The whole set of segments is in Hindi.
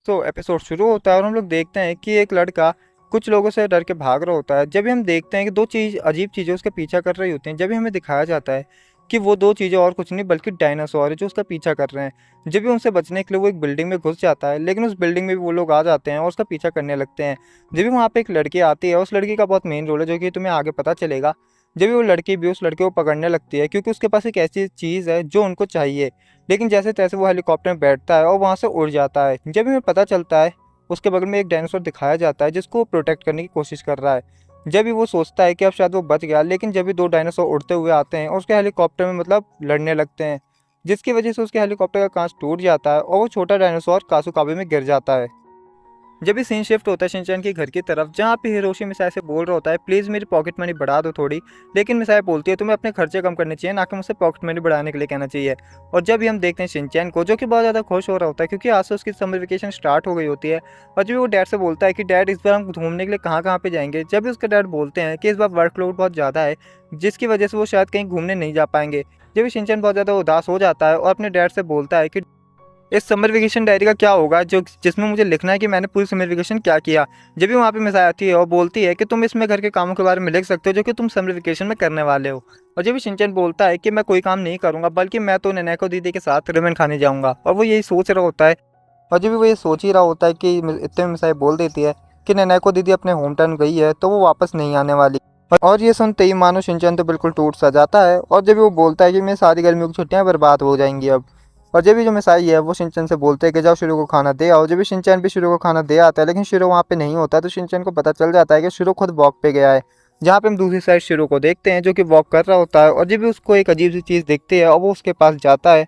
तो एपिसोड शुरू होता है और हम लोग देखते हैं कि एक लड़का कुछ लोगों से डर के भाग रहा होता है। जब भी हम देखते हैं कि दो चीज़ अजीब चीज़ें उसका पीछा कर रही होती हैं, जब भी हमें दिखाया जाता है कि वो दो चीज़ें और कुछ नहीं बल्कि डायनासोर है जो उसका पीछा कर रहे हैं। जब भी उनसे बचने के लिए वो एक बिल्डिंग में घुस जाता है, लेकिन उस बिल्डिंग में भी वो लोग आ जाते हैं और उसका पीछा करने लगते हैं। जब भी वहाँ पे एक लड़की आती है, उस लड़की का बहुत मेन रोल है जो कि तुम्हें आगे पता चलेगा। जब भी वो लड़की भी उस लड़के को पकड़ने लगती है क्योंकि उसके पास एक ऐसी चीज़ है जो उनको चाहिए, लेकिन जैसे तैसे वो हेलीकॉप्टर में बैठता है और वहाँ से उड़ जाता है। जब हमें पता चलता है उसके बगल में एक डायनासोर दिखाया जाता है जिसको वो प्रोटेक्ट करने की कोशिश कर रहा है। जब भी वो सोचता है कि अब शायद वो बच गया, लेकिन जब भी दो डायनासोर उड़ते हुए आते हैं और उसके हेलीकॉप्टर में मतलब लड़ने लगते हैं, जिसकी वजह से उसके हेलीकॉप्टर का कांच टूट जाता है और वो छोटा डायनासोर कासुकाबे में गिर जाता है। जब भी सीन शिफ्ट होता है शिनचैन के घर की तरफ, जहाँ पे हिरोशी मिसाई से बोल रहा होता है प्लीज़ मेरी पॉकेट मनी बढ़ा दो थोड़ी, लेकिन मिसाई बोलती है तुम्हें अपने खर्चे कम करने चाहिए, ना कि मुझसे पॉकेट मनी बढ़ाने के लिए कहना चाहिए। और जब भी हम देखते हैं शिनचैन को जो कि बहुत ज़्यादा खुश हो रहा होता है क्योंकि आज से उसकी समर वेकेशन स्टार्ट हो गई होती है। और जब भी वो डैड से बोलता है कि डैड इस बार हम घूमने के लिए कहाँ कहाँ पे जाएंगे, जब भी उसके डैड बोलते हैं कि इस बार वर्कलोड बहुत ज़्यादा है जिसकी वजह से वो शायद कहीं घूमने नहीं जा पाएंगे। जब भी शिनचैन बहुत ज़्यादा उदास हो जाता है और अपने डैड से बोलता है कि इस समर वेकेशन डायरी का क्या होगा जो जिसमें मुझे लिखना है कि मैंने पूरी समर वेकेशन क्या किया। जब भी वहाँ पे मिसाई आती है और बोलती है कि तुम इसमें घर के कामों के बारे में लिख सकते हो जो कि तुम समर वेकेशन में करने वाले हो। और जब भी शिनचैन बोलता है कि मैं कोई काम नहीं करूंगा बल्कि मैं तो नैको दीदी के साथ रेमन खाने जाऊंगा, और वो यही सोच रहा होता है। और जब भी वो ये सोच ही रहा होता है कि इतने में मिसाई बोल देती है कि नैको दीदी अपने होम टाउन गई है तो वो वापस नहीं आने वाली। और ये सुनते ही मानो शिनचैन तो बिल्कुल टूट सा जाता है और जब भी वो बोलता है कि मेरी सारी गर्मियों की छुट्टियां बर्बाद हो जाएंगी अब। और जब भी जो मिसाई है वो शिनचैन से बोलते हैं कि जाओ शिरो को खाना दे आओ। जब भी शिनचैन भी शिरो को खाना दे आता है लेकिन शिरो वहाँ पे नहीं होता, तो शिनचैन को पता चल जाता है कि शिरो खुद वॉक पे गया है। जहाँ पे हम दूसरी साइड शिरो को देखते हैं जो कि वॉक कर रहा होता है, और जब भी उसको एक अजीब सी चीज़ दिखती है और वो उसके पास जाता है।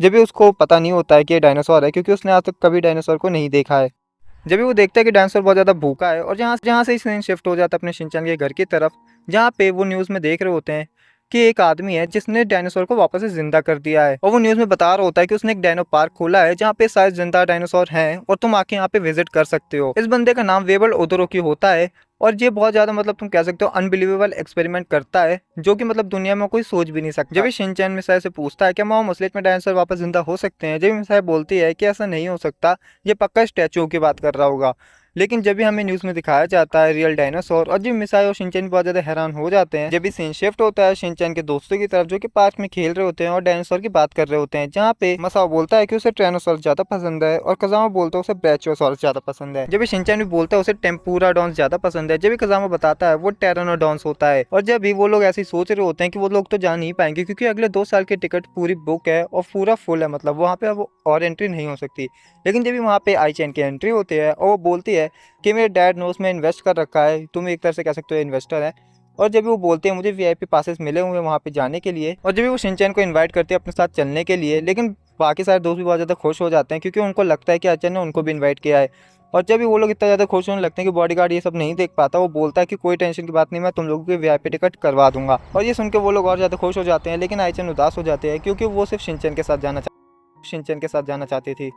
जब भी उसको पता नहीं होता है कि ये डायनासोर है क्योंकि उसने आज तक कभी डायनासोर को नहीं देखा है। जब भी वो देखता है कि डायनासोर बहुत ज़्यादा भूखा है, और जहाँ जहाँ से सीन शिफ्ट हो जाता है अपने शिनचैन के घर की तरफ, जहाँ पे वो न्यूज़ में देख रहे होते हैं कि एक आदमी है जिसने डायनासोर को वापस से जिंदा कर दिया है। और वो न्यूज़ में बता रहा होता है कि उसने एक डायनो पार्क खोला है जहाँ पे शायद जिंदा डायनासोर हैं और तुम आके यहाँ पे विजिट कर सकते हो। इस बंदे का नाम वेबल ओदोरोकी होता है। और ये बहुत ज़्यादा मतलब तुम कह सकते हो अनबिलीवेबल एक्सपेरिमेंट करता है जो कि मतलब दुनिया में कोई सोच भी नहीं सकता। जब भी शिनचैन मिसाई से पूछता है कि माओ मसलित में डायनासोर वापस जिंदा हो सकते हैं, जब भी मिसाई बोलती है कि ऐसा नहीं हो सकता, ये पक्का स्टैचू की बात कर रहा होगा। लेकिन जब भी हमें न्यूज़ में दिखाया जाता है रियल डायनासोर, और जब मिसाई और शिनचैन बहुत ज़्यादा हैरान हो जाते हैं जब भी सीन शिफ्ट होता है शिनचैन के दोस्तों की तरफ जो कि पार्क में खेल रहे होते हैं और डायनासोर की बात कर रहे होते हैं, जहाँ पे मसाओ बोलता है कि उसे ट्रायनोसॉर्स ज़्यादा पसंद है और कजामा बोलता है उसे ब्रैचियोसॉर्स ज़्यादा पसंद है। जब भी शिनचैन भी बोलता है उसे टेम्पूराडॉन्स ज़्यादा पसंद है, जब भी कजामा बताता है वो टेरानोडॉन्स होता है। और जब भी वो लोग ऐसे ही सोच रहे होते हैं कि वो लोग तो जा नहीं पाएंगे क्योंकि अगले 2 साल की टिकट पूरी बुक है और पूरा फुल है, मतलब वहाँ पे अब और एंट्री नहीं हो सकती। लेकिन जब भी वहाँ पे आई चैन की एंट्री होती है और वो बोलती है कि मेरे डैड ने उसमें इन्वेस्ट कर रखा है, तुम एक तरह से कह सकते हो इन्वेस्टर है। और जब भी वो बोलते हैं मुझे वीआईपी पासेस मिले हुए हैं वहाँ पे जाने के लिए, और जब भी वो शिनचैन को इनवाइट करते हैं अपने साथ चलने के लिए, लेकिन बाकी सारे दोस्त भी बहुत ज़्यादा खुश हो जाते हैं क्योंकि उनको लगता है कि अचानक ने उनको भी इन्वाइट किया है। और जब भी वो लोग इतना ज़्यादा खुश होने लगते हैं कि बॉडीगार्ड ये सब नहीं देख पाता, वो बोलता है कि कोई टेंशन की बात नहीं, मैं तुम लोगों की वीआईपी टिकट करवा दूंगा। और ये सुन के वो लोग और ज़्यादा खुश हो जाते हैं, लेकिन आईचन उदास हो जाते हैं क्योंकि वो सिर्फ शिनचैन के साथ जाना चाहती थी।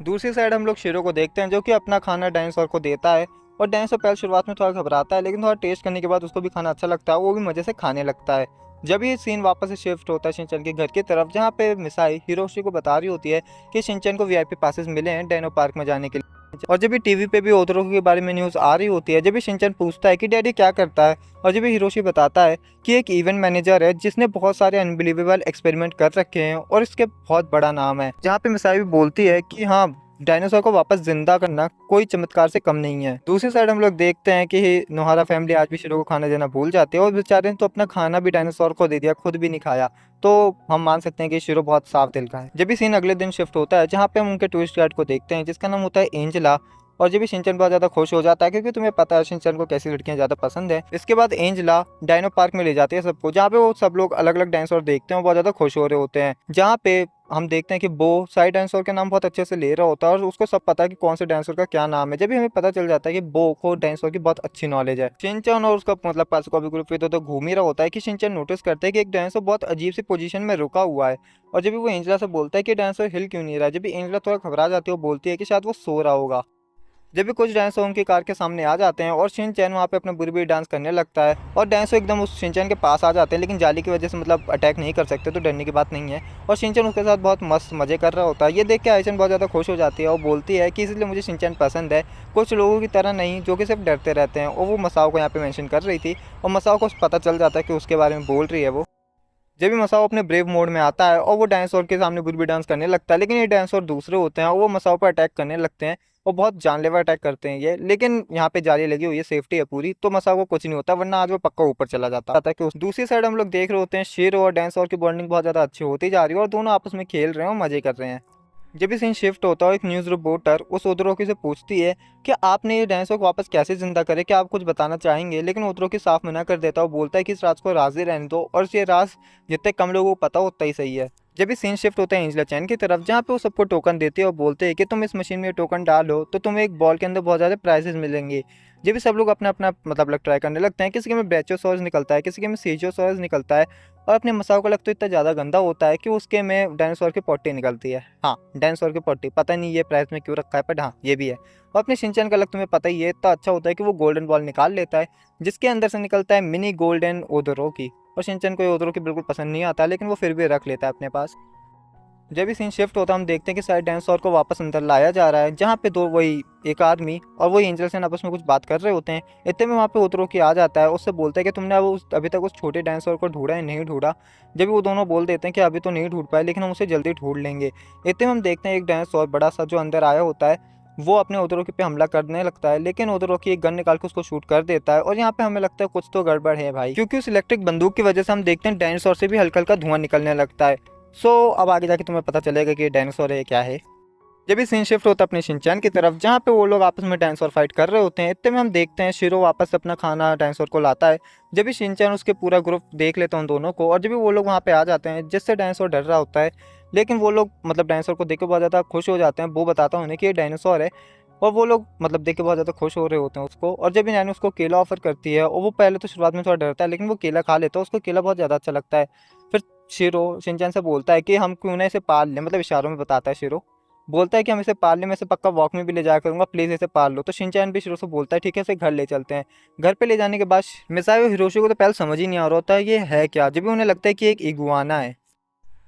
दूसरी साइड हम लोग शेरों को देखते हैं जो कि अपना खाना डायनासोर को देता है। और डायनासोर पहले शुरुआत में थोड़ा घबराता है, लेकिन थोड़ा टेस्ट करने के बाद उसको भी खाना अच्छा लगता है, वो भी मज़े से खाने लगता है। जब ये सीन वापस से शिफ्ट होता है शिनचैन के घर की तरफ, जहाँ पे मिसाई हिरोशी को बता रही होती है कि शिनचैन को वीआईपी पासेस मिले हैं डायनो पार्क में जाने के लिए। और जब भी टीवी पे भी ओतरो के बारे में न्यूज़ आ रही होती है, जब भी शिनचैन पूछता है कि डैडी क्या करता है, और जब भी हिरोशी बताता है कि एक इवेंट मैनेजर है जिसने बहुत सारे अनबिलीवेबल एक्सपेरिमेंट कर रखे हैं और इसके बहुत बड़ा नाम है। जहाँ पे मिसाई भी बोलती है कि हाँ, डायनासोर को वापस जिंदा करना कोई चमत्कार से कम नहीं है। दूसरी साइड हम लोग देखते हैं कि नोहारा फैमिली आज भी शिरो को खाना देना भूल जाती है, और बेचारे ने तो अपना खाना भी डायनासोर को दे दिया, खुद भी नहीं खाया। तो हम मान सकते हैं कि शिरो बहुत साफ दिल का है। जब भी सीन अगले दिन शिफ्ट होता है जहाँ पे हम उनके टूरिस्ट गाइड को देखते हैं जिसका नाम होता है एंजेला। और जब भी शिनचैन बहुत ज़्यादा खुश हो जाता है क्योंकि तुम्हें पता है शिनचैन को कैसी लड़कियां ज़्यादा पसंद है। इसके बाद एंजेला डायनो पार्क में ले जाती है सबको, जहाँ पे वो सब लोग अलग अलग डायनासोर देखते हैं और बहुत ज़्यादा खुश हो रहे होते हैं। जहाँ पे हम देखते हैं कि बो सारे डायनासोर के नाम बहुत अच्छे से ले रहा होता है और उसको सब पता है कि कौन से डायनासोर का क्या नाम है। जब भी हमें पता चल जाता है कि बो को डायनासोर की बहुत अच्छी नॉलेज है। शिनचैन और उसका मतलब पासुकाबी ग्रुप तो घूम ही रहा होता है कि शिनचैन नोटिस करते हैं कि एक डायनासोर बहुत अजीब सी पोजीशन में रुका हुआ है। और जब भी वो एंजेला से बोलता है कि डायनासोर हिल क्यों नहीं रहा है, जब भी एंजेला थोड़ा घबरा जाती है वो बोलती है कि शायद वो सो रहा होगा। जब भी कुछ डायनासोर उनकी कार के सामने आ जाते हैं और शिनचैन वहाँ पे अपना बुरी डांस करने लगता है और डायनासोर एकदम उस शिनचैन के पास आ जाते हैं, लेकिन जाली की वजह से मतलब अटैक नहीं कर सकते, तो डरने की बात नहीं है। और शिनचैन उसके साथ बहुत मस्त मजे कर रहा होता है। ये देख के आइचन बहुत ज़्यादा खुश हो जाती है और बोलती है कि इसलिए मुझे शिनचैन पसंद है, कुछ लोगों की तरह नहीं जो कि सिर्फ डरते रहते हैं। और वो मसाओ को यहाँ पे मेंशन कर रही थी और मसाओ को पता चल जाता है कि उसके बारे में बोल रही है वो। जब भी मसाओ अपने ब्रेव मोड में आता है और वो डायनासोर के सामने बुरी डांस करने लगता है, लेकिन ये डायनासोर दूसरे होते हैं और वो मसाओ पर अटैक करने लगते हैं और बहुत जानलेवा अटैक करते हैं ये। लेकिन यहाँ पे जाली लगी हुई है, सेफ्टी है पूरी, तो मसाओ को कुछ नहीं होता, वरना आज वो पक्का ऊपर चला जाता है। कि उस दूसरी साइड हम लोग देख रहे होते हैं शेरो और डायनासोर की बॉन्डिंग बहुत ज़्यादा अच्छी होती जा रही है और दोनों आपस में खेल रहे हैं और मजे कर रहे हैं। जब भी सीन शिफ्ट होता है, एक न्यूज़ रिपोर्टर उस ओदरोकी से पूछती है कि आपने ये डायनासोर को वापस कैसे जिंदा करे, क्या आप कुछ बताना चाहेंगे। लेकिन ओदरोकी साफ मना कर देता है और बोलता है कि इस राज को राज ही रहने दो और ये राज जितने कम लोगों को पता हो उतना ही सही है। जब भी सीन शिफ्ट होता है एंजेला चैन की तरफ, जहाँ पे वो सबको टोकन देते हैं और बोलते हैं कि तुम इस मशीन में टोकन डालो तो तुम्हें एक बॉल के अंदर बहुत ज़्यादा प्राइजेस मिलेंगे। जब भी सब लोग अपना अपना मतलब ट्राई करने लगते हैं, किसी के में ब्रेचोसॉर्स निकलता है, किसी के में सीजोसॉर्स निकलता है और अपने मसाओ का लग तो इतना ज़्यादा गंदा होता है कि उसके में डायनासोर की पट्टी निकलती है। हाँ, डायनासोर की पट्टी, पता नहीं ये प्राइस में क्यों रखा है, बट हाँ ये भी है। और अपने शिनचैन का लग तुम्हें पता ही है, इतना अच्छा होता है कि वो गोल्डन बॉल निकाल लेता है जिसके अंदर से निकलता है मिनी गोल्डन ओदोरोकी। और शिनचैन को ये ओदोरोकी बिल्कुल पसंद नहीं आता, लेकिन वो फिर भी रख लेता है अपने पास। जब भी सीन शिफ्ट होता है हम देखते हैं कि सारे डायनासोर को वापस अंदर लाया जा रहा है, जहाँ पे दो वही एक आदमी और वही एंजल सेन आपस में कुछ बात कर रहे होते हैं। इतने में वहाँ पे ओतरोकी आ जाता है, उससे बोलता है कि तुमने अब अभी तक उस छोटे डायनासोर को ढूंढा है, नहीं ढूंढा। जब भी वो दोनों बोल देते हैं कि अभी तो नहीं ढूंढ पाए, लेकिन हम उसे जल्दी ढूंढ लेंगे। इतने में हम देखते हैं एक डायनासोर बड़ा सा जो अंदर आया होता है, वो अपने ओदरोकी पे हमला करने लगता है, लेकिन ओदरोकी एक गन निकाल के उसको शूट कर देता है। और यहाँ पे हमें लगता है कुछ तो गड़बड़ है भाई, क्योंकि उस इलेक्ट्रिक बंदूक की वजह से हम देखते हैं डायनासोर से भी हल्का हल्का धुआं निकलने लगता है। अब आगे जाके तुम्हें पता चलेगा कि ये डायनासोर है क्या है। जब भी सीन शिफ्ट होता है अपने शिनचैन की तरफ, जहाँ पे वो लोग आपस में डायनासोर फाइट कर रहे होते हैं, इतने में हम देखते हैं शिरो वापस अपना खाना डायनासोर को लाता है। जब भी शिनचैन उसके पूरा ग्रुप देख लेता है उन दोनों को, और जब भी वो लोग वहाँ पे आ जाते हैं जिससे डायनासोर डर रहा होता है, लेकिन वो लोग मतलब डायनासोर को देख के बहुत ज़्यादा खुश हो जाते हैं। वो बताता है उन्हें कि ये डायनासोर है और वो लोग मतलब देख के बहुत ज़्यादा खुश हो रहे होते हैं उसको। और जब भी नैनी उसको केला ऑफर करती है, और वो पहले तो शुरुआत में थोड़ा डरता है, लेकिन वो केला खा लेता है, उसको केला बहुत ज़्यादा अच्छा लगता है। फिर शिरो शिनचैन से बोलता है कि हम क्यों ना इसे पाल लें, मतलब इशारों में बताता है शिरो, बोलता है कि हम इसे पाल लें, मैं इसे पक्का वॉक में भी ले जाया करूंगा, प्लीज़ इसे पाल लो। तो शिनचैन भी शिरो से बोलता है ठीक है, इसे घर ले चलते हैं। घर पे ले जाने के बाद मिसाई और हिरोशी को तो पहले समझ ही नहीं आ रहा होता है ये है क्या, जब भी उन्हें लगता है कि एक इगुआना है,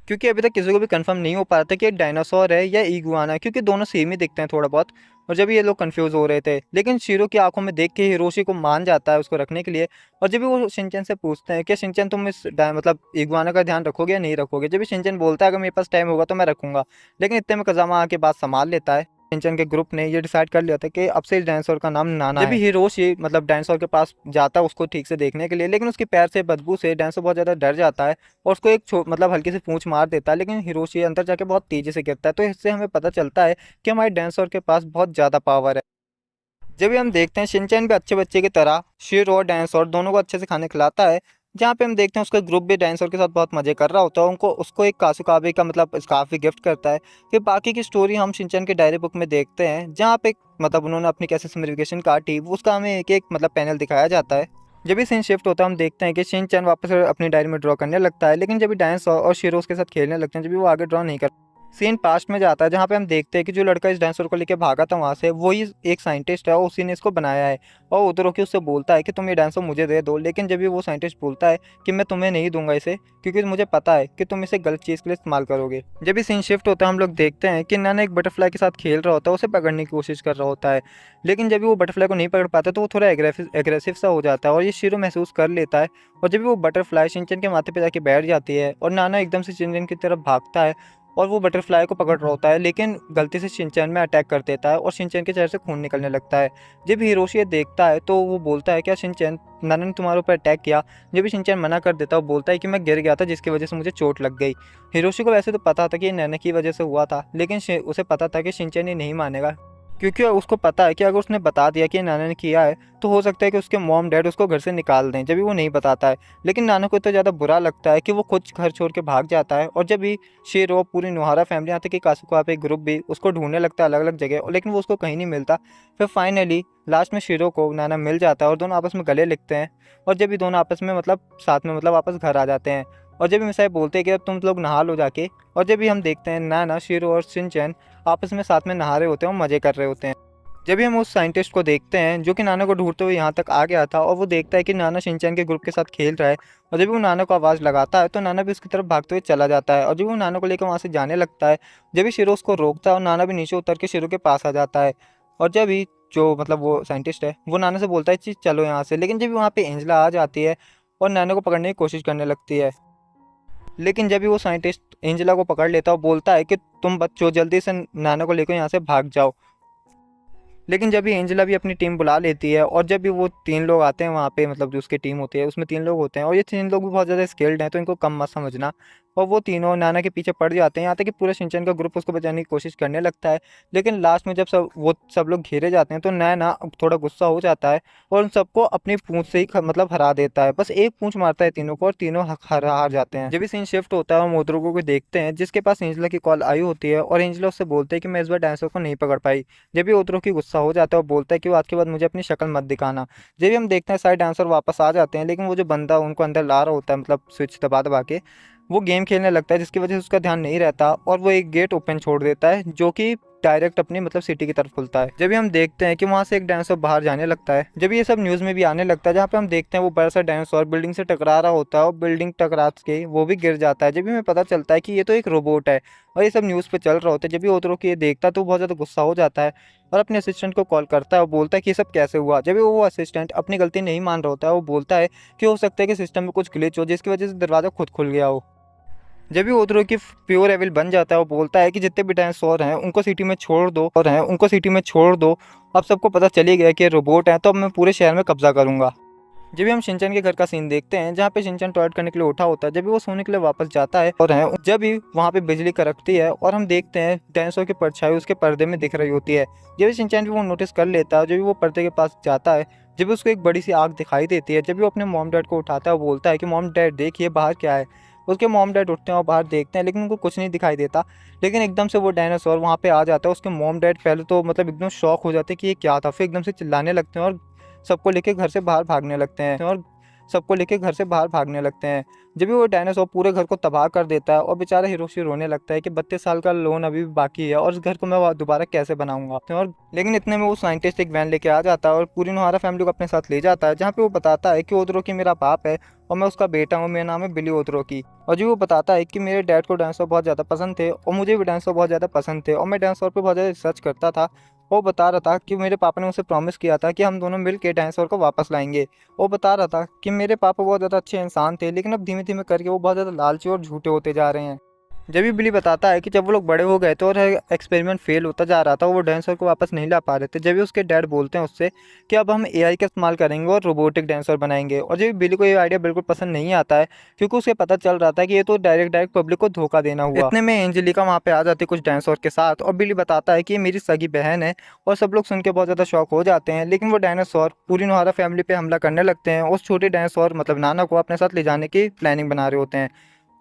क्योंकि अभी तक किसी को भी कंफर्म नहीं हो पा रहा था कि ये डायनासोर है या ईगुआना है, क्योंकि दोनों सेम ही दिखते हैं थोड़ा बहुत। और जब ये लोग कंफ्यूज हो रहे थे, लेकिन शीरो की आंखों में देख के हिरोशी को मान जाता है उसको रखने के लिए। और जब भी वो शिनचैन से पूछते हैं कि शिनचैन तुम इस मतलब ईगुआना का ध्यान रखोगे या नहीं रखोगे, जब भी शिनचैन बोलता है अगर मेरे पास टाइम होगा तो मैं रखूंगा, लेकिन इतने में कजामा आके बात संभाल लेता है। शिनचैन के ग्रुप ने ये डिसाइड कर लिया था कि अब से इस डायनासोर का नाम नाना है। जब भी हिरोशी मतलब डायनासोर के पास जाता है उसको ठीक से देखने के लिए, लेकिन उसके पैर से बदबू से डायनासोर बहुत ज़्यादा डर जाता है और उसको एक मतलब हल्की सी पूंछ मार देता है। लेकिन हिरोशी अंदर जाके बहुत तेजी से गिरता है, तो इससे हमें पता चलता है कि हमारे डायनासोर के पास बहुत ज़्यादा पावर है। जब भी हम देखते हैं शिनचैन भी अच्छे बच्चे की तरह शिरो और डायनासोर दोनों को अच्छे से खाने खिलाता है, जहाँ पे हम देखते हैं उसका ग्रुप भी डायनासोर के साथ बहुत मजे कर रहा होता है। उनको उसको एक कासुकाबे का मतलब स्कार्फ भी गिफ्ट करता है। फिर बाकी की स्टोरी हम शिनचैन के डायरी बुक में देखते हैं, जहाँ पे मतलब उन्होंने अपनी कैसे समरिफिकेशन काटी, उसका हमें एक एक मतलब पैनल दिखाया जाता है। जब भी सीन शिफ्ट होता है हम देखते हैं कि शिनचैन वापस अपनी डायरी में ड्रॉ करने लगता है, लेकिन जब भी डायनासोर और शिरो उसके साथ खेलने लगते हैं, जब भी वो आगे ड्रॉ नहीं कर, सीन पास्ट में जाता है, जहाँ पे हम देखते हैं कि जो लड़का इस डायनासोर को लेकर भागा था वहाँ से, वही एक साइंटिस्ट है और उसी ने इसको बनाया है। और उदरोकी उससे बोलता है कि तुम ये डायनासोर मुझे दे दो, लेकिन जब भी वो साइंटिस्ट बोलता है कि मैं तुम्हें नहीं दूंगा इसे, क्योंकि मुझे पता है कि तुम इसे गलत चीज़ के लिए इस्तेमाल करोगे। जब भी सीन शिफ्ट होता है हम लोग देखते हैं कि नाना एक बटरफ्लाई के साथ खेल रहा होता है, उसे पकड़ने की कोशिश कर रहा होता है, लेकिन जब भी वो बटरफ्लाई को नहीं पकड़ पाता तो वो थोड़ा एग्रेसिव सा हो जाता है और ये शिरो महसूस कर लेता है। और जब भी वो बटरफ्लाई शिनचैन के माथे पे जाके बैठ जाती है और नाना एकदम से शिनचैन की तरफ भागता है और वो बटरफ्लाई को पकड़ रहा होता है, लेकिन गलती से शिनचैन में अटैक कर देता है और शिनचैन के चेहरे से खून निकलने लगता है। जब हिरोशी ये देखता है तो वो बोलता है क्या शिनचैन, नाना ने तुम्हारे ऊपर अटैक किया। जब भी शिनचैन मना कर देता है वो बोलता है कि मैं गिर गया था जिसकी वजह से मुझे चोट लग गई। हिरोशी को वैसे तो पता था कि ये नाना की वजह से हुआ था, लेकिन उसे पता था कि शिनचैन ये नहीं मानेगा, क्योंकि उसको पता है कि अगर उसने बता दिया कि नाना ने किया है तो हो सकता है कि उसके मॉम डैड उसको घर से निकाल दें। जब भी वो नहीं बताता है, लेकिन नाना को इतना ज़्यादा बुरा लगता है कि वो खुद घर छोड़ के भाग जाता है। और जब भी शेरो पूरी नोहारा फैमिली, यहाँ तक कि कासुका पे ग्रुप भी उसको ढूंढने लगता है अलग अलग जगह, लेकिन वो उसको कहीं नहीं मिलता। फिर फाइनली लास्ट में शेरो को नाना मिल जाता है और दोनों आपस में गले लिखते हैं। और जब भी दोनों आपस में मतलब साथ में मतलब वापस घर आ जाते हैं, और जब भी मिसाई बोलते हैं कि अब तुम लोग नहा लो जाके, और जब भी हम देखते हैं नाना, शेरो और शिनचैन आपस में साथ में नहा रहे होते हैं और मज़े कर रहे होते हैं। जब भी हम उस साइंटिस्ट को देखते हैं जो कि नाना को ढूंढते हुए यहाँ तक आ गया था और वो देखता है कि नाना शिनचैन के ग्रुप के साथ खेल रहा है, और जब भी वो नाना को आवाज़ लगाता है तो नाना भी उसकी तरफ भागते हुए चला जाता है, और जब वो नाना को लेकर वहाँ से जाने लगता है, जब भी शिरो उसको रोकता है और नाना भी नीचे उतर के शिरो के पास आ जाता है। और जब भी जो मतलब वो साइंटिस्ट है वो नाना से बोलता है कि चलो यहाँ से, लेकिन जब भी वहाँ पे एंजला आ जाती है और नाना को पकड़ने की कोशिश करने लगती है, लेकिन जब भी वो साइंटिस्ट एंजेला को पकड़ लेता है और बोलता है कि तुम बच्चों जल्दी से नाना को लेकर यहाँ से भाग जाओ। लेकिन जब भी एंजेला भी अपनी टीम बुला लेती है और जब भी वो 3 लोग आते हैं वहाँ पे, मतलब जो उसकी टीम होती है उसमें 3 लोग होते हैं और ये 3 लोग भी बहुत ज़्यादा स्किल्ड हैं, तो इनको कम मत समझना। और वो तीनों नाना के पीछे पड़ जाते हैं, यहाँ तक कि पूरा शिनचैन का ग्रुप उसको बचाने की कोशिश करने लगता है। लेकिन लास्ट में जब सब लोग घेरे जाते हैं तो नाना थोड़ा गुस्सा हो जाता है और उन सबको अपनी पूंछ से ही मतलब हरा देता है। बस एक पूंछ मारता है तीनों को और तीनों हार जाते हैं। जब भी सीन शिफ्ट होता है और मोद्रोको को देखते हैं जिसके पास एंजेला की कॉल आई होती है, और एंजेला उससे बोलते हैं कि मैं इस बार डायनासोर को नहीं पकड़ पाई। जब भी ओतरो की गुस्सा हो जाता है और बोलता है कि वो आज के बाद मुझे अपनी शक्ल मत दिखाना। जब भी हम देखते हैं सारे डांसर वापस आ जाते हैं, लेकिन वो जो बंदा उनको अंदर ला रहा होता है, मतलब स्विच दबा दबा के वो गेम खेलने लगता है, जिसकी वजह से उसका ध्यान नहीं रहता और वो एक गेट ओपन छोड़ देता है जो कि डायरेक्ट अपनी मतलब सिटी की तरफ खुलता है। जब भी हम देखते हैं कि वहाँ से एक डायनासोर बाहर जाने लगता है, जब ये सब न्यूज़ में भी आने लगता है, जहाँ पे हम देखते हैं वो बड़ा सा डायनासोर बिल्डिंग से टकरा रहा होता है और बिल्डिंग टकरा के वो भी गिर जाता है। जब भी हमें पता चलता है कि ये तो एक रोबोट है और ये सब न्यूज़ पे चल रहा होता है, जब भी ओतरो की ये देखता है तो बहुत ज़्यादा गुस्सा हो जाता है और अपने असिस्टेंट को कॉल करता है और बोलता है कि ये सब कैसे हुआ। जब भी वो असिस्टेंट अपनी गलती नहीं मान रहा होता है, वो बोलता है कि हो सकता है कि सिस्टम में कुछ ग्लिच हो जिसकी वजह से दरवाज़ा खुद खुल गया हो। जब भी ओथरो की प्योर एविल बन जाता है, वो बोलता है कि जितने भी डायनासोर हैं उनको सिटी में छोड़ दो, अब सबको पता चली गया कि रोबोट है, तो अब मैं पूरे शहर में कब्जा करूंगा। जब भी हम शिनचैन के घर का सीन देखते हैं जहाँ पे शिनचैन टॉयलेट करने के लिए उठा होता है, जब भी वो सोने के लिए वापस जाता है और जब भी वहाँ पे बिजली कड़कती है और हम देखते हैं डायनासोर की परछाई उसके पर्दे में दिख रही होती है। जब भी शिनचैन भी वो नोटिस कर लेता है, जब भी वो पर्दे के पास जाता है, जब भी उसको एक बड़ी सी आग दिखाई देती है, जब भी वो अपने मॉम डैड को उठाता है, वो बोलता है कि मॉम डैड देखिए बाहर क्या है। उसके मॉम डैड उठते हैं और बाहर देखते हैं, लेकिन उनको कुछ नहीं दिखाई देता। लेकिन एकदम से वो डायनासोर वहाँ पे आ जाता है। उसके मॉम डैड पहले तो मतलब एकदम शॉक हो जाते हैं कि ये क्या था, फिर एकदम से चिल्लाने लगते हैं और सबको लेके घर से बाहर भागने लगते हैं और सबको लेके घर से बाहर भागने लगते हैं। जब भी वो डायनासोर पूरे घर को तबाह कर देता है और बेचारा हिरोशी रोने लगता है कि 32 साल का लोन अभी भी बाकी है और इस घर को मैं दोबारा कैसे बनाऊंगा। और लेकिन इतने में वो साइंटिस्ट एक वैन लेके आ जाता है और पूरी नोहारा फैमिली को अपने साथ ले जाता है, जहाँ पे वो बताता है कि ओतरो की मेरा बाप है और मैं उसका बेटा हूँ, मेरा नाम है बिली ओतरो की। और जो वो बताता है कि मेरे डैड को डायनासोर बहुत ज़्यादा पसंद थे और मुझे भी डायनासोर बहुत ज़्यादा पसंद थे और मैं डायनासोर पे बहुत ज़्यादा रिसर्च करता था। वो बता रहा था कि मेरे पापा ने मुझसे प्रॉमिस किया था कि हम दोनों मिल के डायनासोर को वापस लाएंगे। वो बता रहा था कि मेरे पापा बहुत ज़्यादा अच्छे इंसान थे, लेकिन अब धीमे धीमे करके वो बहुत ज़्यादा लालची और झूठे होते जा रहे हैं। जब भी बिली बताता है कि जब वो लोग बड़े हो गए थे और एक्सपेरिमेंट फेल होता जा रहा था, वो डायनासोर को वापस नहीं ला पा रहे थे, जब भी उसके डैड बोलते हैं उससे कि अब हम एआई का इस्तेमाल करेंगे और रोबोटिक डायनासोर बनाएंगे। और जब भी बिली को ये आइडिया बिल्कुल पसंद नहीं आता है, क्योंकि उसे पता चल रहा था कि ये तो डायरेक्ट पब्लिक को धोखा देना हुआ। इतने में एंजेलिका वहाँ पे आ जाती है कुछ डायनासोर के साथ और बिली बताता है कि ये मेरी सगी बहन है, और सब लोग सुन के बहुत ज़्यादा शॉक हो जाते हैं। लेकिन वो डायनासोर पूरी नोहारा फैमिली पे हमला करने लगते हैं, उस छोटे डायनासोर मतलब नाना को अपने साथ ले जाने की प्लानिंग बना रहे होते हैं।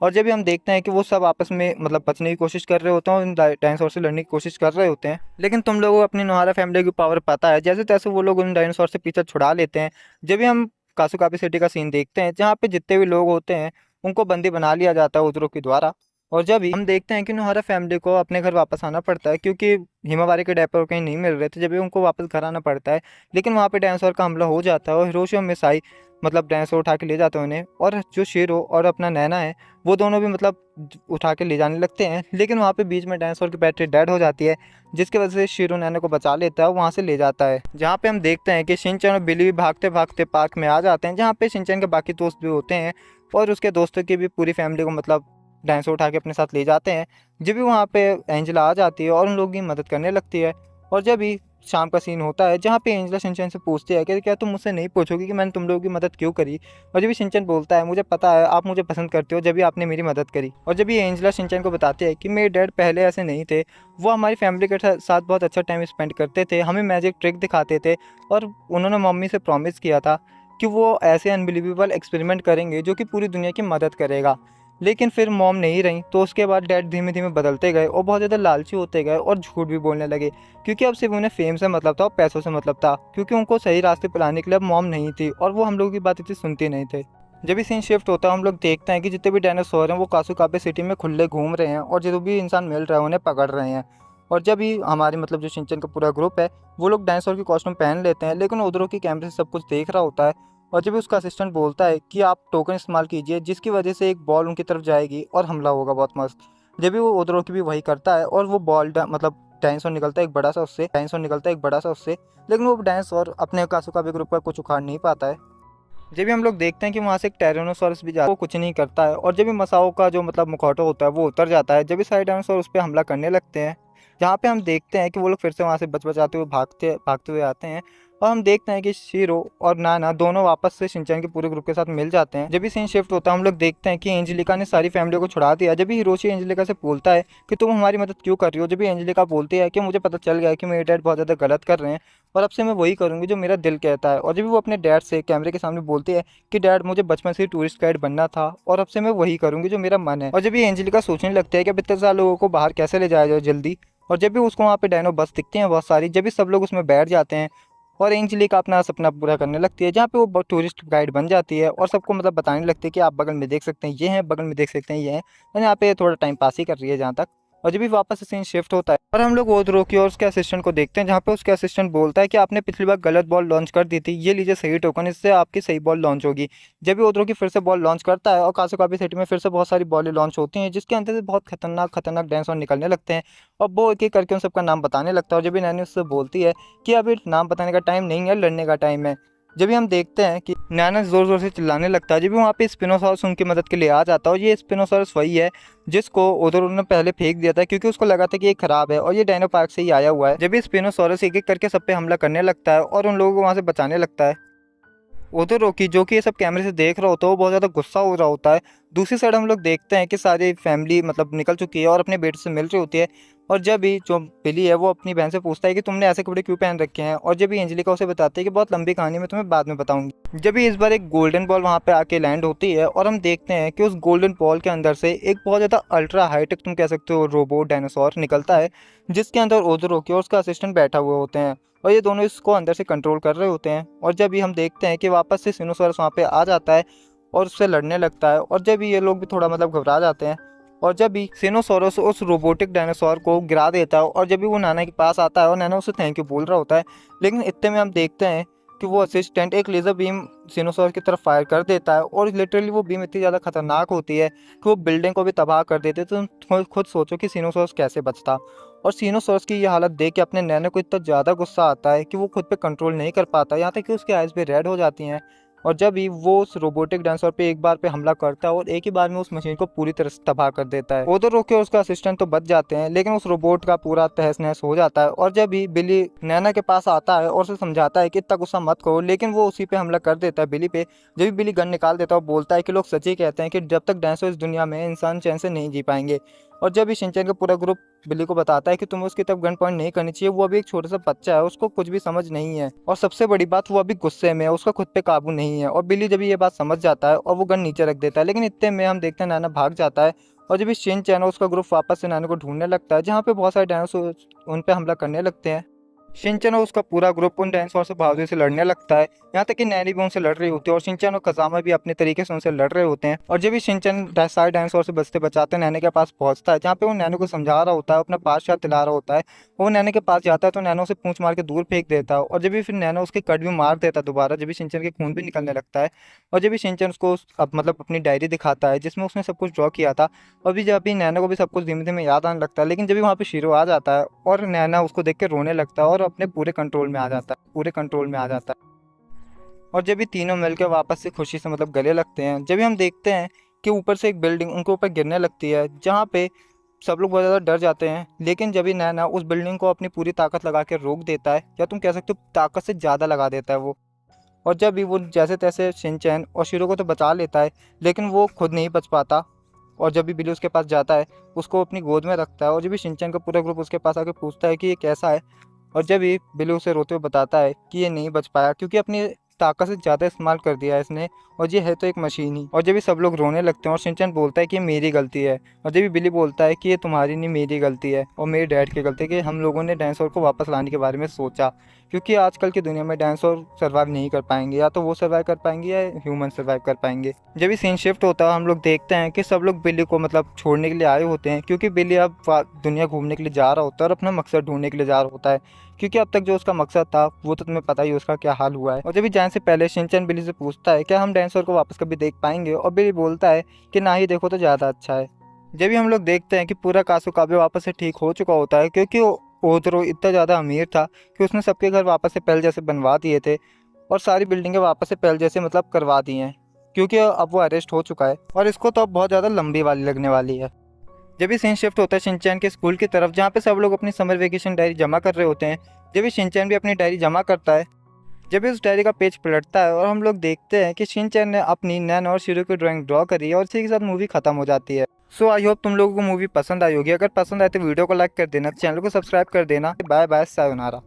और जब भी हम देखते हैं कि वो सब आपस में मतलब बचने की कोशिश कर रहे होते हैं और उन डायनासोर से लड़ने की कोशिश कर रहे होते हैं, लेकिन तुम लोगों को अपनी नोहारा फैमिली की पावर पता है, जैसे तैसे वो लोग उन डायनासोर से पीछा छुड़ा लेते हैं। जब भी हम कासुकाबे सिटी का सीन देखते हैं जहाँ पे जितने भी लोग होते हैं उनको बंदी बना लिया जाता है उजरों के द्वारा। और जब भी हम देखते हैं कि नोहारा फैमिली को अपने घर वापस आना पड़ता है, क्योंकि हिमावारी के डायपर कहीं नहीं मिल रहे थे, जब भी उनको वापस घर आना पड़ता है, लेकिन वहाँ पे डायनासोर का हमला हो जाता है और हिरोशी और मिसाई मतलब डायनासोर उठा के ले जाते हैं उन्हें, और जो शेरो और अपना नैना है वो दोनों भी मतलब उठा के ले जाने लगते हैं। लेकिन वहाँ पे बीच में डायनासोर की बैटरी डेड हो जाती है, जिसकी वजह से शेरो नैना को बचा लेता है और वहाँ से ले जाता है। जहाँ पे हम देखते हैं कि शिनचैन और बिली भी भागते भागते पार्क में आ जाते हैं, जहाँ पे शिनचैन के बाकी दोस्त भी होते हैं और उसके दोस्तों की भी पूरी फैमिली को मतलब डायनासोर उठा के अपने साथ ले जाते हैं। जब भी वहाँ पे एंजेला आ जाती है और उन लोगों की मदद करने लगती है। और जब भी शाम का सीन होता है जहाँ पे एंजेला शिनचैन से पूछती है कि क्या तुम मुझसे नहीं पूछोगी कि मैंने तुम लोगों की मदद क्यों करी। और जब भी शिनचैन बोलता है मुझे पता है आप मुझे पसंद करते हो, जब भी आपने मेरी मदद करी। और जब भी एंजेला शिनचैन को बताती है कि मेरे डैड पहले ऐसे नहीं थे, वो हमारी फैमिली के साथ बहुत अच्छा टाइम स्पेंड करते थे, हमें मैजिक ट्रिक दिखाते थे, और उन्होंने मम्मी से प्रॉमिस किया था कि वो ऐसे अनबिलीवेबल एक्सपेरिमेंट करेंगे जो कि पूरी दुनिया की मदद करेगा। लेकिन फिर मॉम नहीं रही, तो उसके बाद डैड धीमे धीमे बदलते गए और बहुत ज़्यादा लालची होते गए और झूठ भी बोलने लगे, क्योंकि अब सिर्फ उन्हें फेम से मतलब था और पैसों से मतलब था, क्योंकि उनको सही रास्ते पर लाने के लिए अब मॉम नहीं थी और वो हम लोगों की बात इतनी सुनती नहीं थे। जब भी सीन शिफ्ट होता है हम लोग देखते हैं कि जितने भी डायनासोर हैं वो कासुकाबे सिटी में खुले घूम रहे हैं और जो भी इंसान मिल रहा है उन्हें पकड़ रहे हैं। और जब भी हमारे मतलब जो शिनचैन का पूरा ग्रुप है वो लोग डायनासोर की कॉस्ट्यूम पहन लेते हैं, लेकिन ओदोरोकी कैमरे से सब कुछ देख रहा होता है। और जब भी उसका असिस्टेंट बोलता है कि आप टोकन इस्तेमाल कीजिए जिसकी वजह से एक बॉल उनकी तरफ जाएगी और हमला होगा बहुत मस्त। जब भी वो ओदोरोकी भी वही करता है और वो बॉल मतलब डायनासोर निकलता है एक बड़ा सा उससे, लेकिन वो डायनासोर अपने कासुकाबे ग्रुप का कुछ उखाड़ नहीं पाता है। जब भी हम लोग देखते हैं कि वहाँ से एक टायरानोसॉरस भी जाता है, वो कुछ नहीं करता है। और जब भी मसाओ का जो मतलब मुखौटा होता है वो उतर जाता है, जब भी सारे डायनासोर उस पर हमला करने लगते हैं, जहाँ पे हम देखते हैं कि वो लोग फिर से वहाँ से बचाते हुए भागते हुए आते हैं। और हम देखते हैं कि शीरो और नाना दोनों वापस से शिनचैन के पूरे ग्रुप के साथ मिल जाते हैं। जब भी सीन शिफ्ट होता है हम लोग देखते हैं कि एंजेलिका ने सारी फैमिली को छुड़ा दिया। जब भी हिरोशी एंजेलिका से बोलता है कि तुम हमारी मदद क्यों कर रही हो, जब भी एंजेलिका बोलती है कि मुझे पता चल गया है कि मेरे डैड बहुत ज़्यादा गलत कर रहे हैं और अब से मैं वही करूँगी जो मेरा दिल कहता है। और जब भी वो अपने डैड से कैमरे के सामने बोलती है कि डैड मुझे बचपन से ही टूरिस्ट गाइड बनना था और अब से मैं वही करूँगी जो मेरा मन है। और जब भी एंजेलिका सोचने लगती है कि अब इतने सारे लोगों को बाहर कैसे ले जाया जाए जल्दी, और जब भी उसको वहाँ पे डायनो बस दिखती हैं बहुत सारी, जब भी सब लोग उसमें बैठ जाते हैं और एंजेलिका अपना सपना पूरा करने लगती है, जहाँ पे वो टूरिस्ट गाइड बन जाती है और सबको मतलब बताने लगती है कि आप बगल में देख सकते हैं ये हैं, बगल में देख सकते हैं ये हैं। यानी यहाँ पे थोड़ा टाइम पास ही कर रही है जहाँ तक। और जब भी वापस से सीन शिफ्ट होता है और हम लोग ओदोरोकी और उसके असिस्टेंट को देखते हैं, जहाँ पे उसके असिस्टेंट बोलता है कि आपने पिछली बार गलत बॉल लॉन्च कर दी थी, ये लीजिए सही टोकन, इससे आपकी सही बॉल लॉन्च होगी। जब भी ओदोरोकी फिर से बॉल लॉन्च करता है और कासुकाबे सिटी में फिर से बहुत सारी बॉलें लॉन्च होती हैं, जिसके अंदर से बहुत खतरनाक खतरनाक डायनासोर निकलने लगते हैं। और वो एक एक करके उन सबका नाम बताने लगता है। और जब भी नैनी उससे बोलती है कि अभी नाम बताने का टाइम नहीं है, लड़ने का टाइम है, जब भी हम देखते हैं कि नैना ज़ोर ज़ोर से चिल्लाने लगता है। जब भी वहाँ पे स्पिनोसॉरस उनकी मदद के लिए आ जाता है, और ये स्पिनोसॉरस वही है जिसको ओदोरो ने पहले फेंक दिया था क्योंकि उसको लगा था कि ये खराब है और ये डायनो पार्क से ही आया हुआ है। जब भी स्पिनोसॉरस एक एक करके सब पे हमला करने लगता है और उन लोगों को वहाँ से बचाने लगता है, ओदोरोकी जो कि ये सब कैमरे से देख रहा होता है वो बहुत ज़्यादा गुस्सा हो रहा होता है। दूसरी साइड हम लोग देखते हैं कि सारी फैमिली मतलब निकल चुकी है और अपने बेटे से मिल रही होती है। और जब भी जो बिली है वो अपनी बहन से पूछता है कि तुमने ऐसे कपड़े क्यों पहन रखे हैं, और जब भी एंजेलिका उसे बताती है कि बहुत लंबी कहानी मैं तुम्हें बाद में बताऊंगी। जब भी इस बार एक गोल्डन बॉल वहाँ पे आके लैंड होती है और हम देखते हैं कि उस गोल्डन बॉल के अंदर से एक बहुत ज़्यादा अल्ट्रा हाईटेक तुम कह सकते हो रोबोट डायनासोर निकलता है, जिसके अंदर ओदोरोकी और उसका असिस्टेंट बैठा हुए होते हैं और ये दोनों इसको अंदर से कंट्रोल कर रहे होते हैं। और जब भी हम देखते हैं कि वापस से सिनोसॉरस वहाँ पे आ जाता है और उससे लड़ने लगता है, और जब भी ये लोग भी थोड़ा मतलब घबरा जाते हैं, और जब भी सिनोसॉरस उस रोबोटिक डायनासोर को गिरा देता है और जब भी वो नाना के पास आता है और नाना उसे थैंक यू बोल रहा होता है, लेकिन इतने में हम देखते हैं कि वो असिस्टेंट एक लेज़र बीम सिनोसॉर की तरफ फायर कर देता है और लिटरली वो बीम इतनी ज़्यादा खतरनाक होती है कि वो बिल्डिंग को भी तबाह कर देती है। तो तुम खुद सोचो कि सिनोसॉर्स कैसे बचता। और सिनोसॉर्स की ये हालत देख के अपने नैनो को इतना ज़्यादा गुस्सा आता है कि वो खुद पे कंट्रोल नहीं कर पाता, यहाँ तक कि उसकी आइज़ भी रेड हो जाती हैं। और जब भी वो उस रोबोटिक डायनासोर पे एक बार पे हमला करता है और एक ही बार में उस मशीन को पूरी तरह से तबाह कर देता है। ओदोरोकी और उसका असिस्टेंट तो बच जाते हैं, लेकिन उस रोबोट का पूरा तहस नहस हो जाता है। और जब भी बिली नैना के पास आता है और उसे समझाता है कि इतना गुस्सा मत करो, लेकिन वो उसी पे हमला कर देता है, बिली पे। जब भी बिली गन निकाल देता है और बोलता है कि लोग सच ही कहते हैं कि जब तक डायनासोर इस दुनिया में है इंसान चैन से नहीं जी पाएंगे। और जब भी शिनचैन का पूरा ग्रुप बिल्ली को बताता है कि तुम्हें उसकी तरफ गन पॉइंट नहीं करनी चाहिए, वो अभी एक छोटा सा बच्चा है, उसको कुछ भी समझ नहीं है, और सबसे बड़ी बात वो अभी गुस्से में है, उसका खुद पे काबू नहीं है। और बिल्ली जब ये बात समझ जाता है और वो गन नीचे रख देता है, लेकिन इतने में हम देखते हैं नाना भाग जाता है। और जब भी शिनचैन और उसका ग्रुप वापस से नाना को ढूंढने लगता है, जहाँ पे बहुत सारे डायनासोर उन पे हमला करने लगते हैं, शिनचैन और उसका पूरा ग्रुप उन डायनासोर से बहादुरी से लड़ने लगता है, यहाँ तक कि नैनी भी उनसे लड़ रही होती है और शिनचैन और कज़ामा भी अपने तरीके से उनसे लड़ रहे होते हैं। और जब भी शिनचैन सारे डायनासोर से बचते बचाते नैनो के पास पहुंचता है, जहाँ पे वो नैनो को समझा रहा होता है, अपना पास दिला रहा होता है, वो नैनो के पास जाता है तो नैनो से पूंछ मार के दूर फेंक देता है। और जब भी फिर नैनो उसके कट भी मार देता है दोबारा, जब भी शिनचैन के खून भी निकलने लगता है। और जब भी शिनचैन उसको मतलब अपनी डायरी दिखाता है जिसमें उसने सब कुछ ड्रॉ किया था, और भी जब भी नैनो को भी सब कुछ धीमे धीमे याद आने लगता है, लेकिन जब भी वहाँ पे शीरो आ जाता है और नैना उसको देख के रोने लगता है और अपने पूरे कंट्रोल में आ जाता है, और जब भी तीनों मिलकर वापस से खुशी से मतलब गले लगते हैं, जब भी हम देखते हैं कि ऊपर से एक बिल्डिंग उनके ऊपर गिरने लगती है, जहाँ पे सब लोग बहुत ज़्यादा डर जाते हैं, लेकिन जब भी नैना उस बिल्डिंग को अपनी पूरी ताकत लगा के रोक देता है, या तुम कह सकते हो ताकत से ज़्यादा लगा देता है वो। और जब भी वो जैसे तैसे शिनचैन और शीरो को तो बचा लेता है, लेकिन वो खुद नहीं बच पाता। और जब भी बिल्ली उसके पास जाता है, उसको अपनी गोद में रखता है, और जब भी शिनचैन का पूरा ग्रुप उसके पास आके पूछता है कि ये कैसा है, और जब भी बिल्ली उसे रोते हुए बताता है कि ये नहीं बच पाया क्योंकि अपनी ताकत से ज़्यादा इस्तेमाल कर दिया है इसने, और ये है तो एक मशीन ही। और जब भी सब लोग रोने लगते हैं और शिनचैन बोलता है कि ये मेरी गलती है, और जब भी बिली बोलता है कि ये तुम्हारी नहीं मेरी गलती है और मेरे डैड की गलती है कि हम लोगों ने डायनासोर को वापस लाने के बारे में सोचा, क्योंकि आजकल की दुनिया में डायनासोर सर्वाइव नहीं कर पाएंगे, या तो वो सर्वाइव कर पाएंगे या ह्यूमन सर्वाइव कर पाएंगे। जब भी सीन शिफ्ट होता है हम लोग देखते हैं कि सब लोग बिल्ली को मतलब छोड़ने के लिए आए होते हैं, क्योंकि बिल्ली अब दुनिया घूमने के लिए जा रहा होता है और अपना मकसद ढूंढने के लिए जा रहा होता है, क्योंकि अब तक जो उसका मकसद था वो तो तुम्हें पता ही उसका क्या हाल हुआ है। और जब भी जाने से पहले शिनचैन बिल्ली से पूछता है क्या हम डायनासोर को वापस कभी देख पाएंगे, और बिल्ली बोलता है कि ना ही देखो तो ज़्यादा अच्छा है। जब भी हम लोग देखते हैं कि पूरा कासुकाबे वापस से ठीक हो चुका होता है, क्योंकि ओथरो इतना ज़्यादा अमीर था कि उसने सबके घर वापस से पहले जैसे बनवा दिए थे और सारी बिल्डिंगें वापस से पहले जैसे मतलब करवा दी हैं, क्योंकि अब वो अरेस्ट हो चुका है और इसको तो अब बहुत ज़्यादा लंबी वाली लगने वाली है। जब भी सीन शिफ्ट होता है शिनचैन के स्कूल की तरफ, जहाँ पे सब लोग अपनी समर वेकेशन डायरी जमा कर रहे होते हैं। जब भी शिनचैन भी अपनी डायरी जमा करता है, जब भी उस डायरी का पेज पलटता है और हम लोग देखते हैं कि शिनचैन ने अपनी नैन और शिरो की ड्राइंग ड्रॉ करी है और इसी के साथ मूवी खत्म हो जाती है। सो आई होप तुम लोगों को मूवी पसंद आई होगी। अगर पसंद आए तो वीडियो को लाइक कर देना, चैनल को सब्सक्राइब कर देना। Bye bye, sayonara.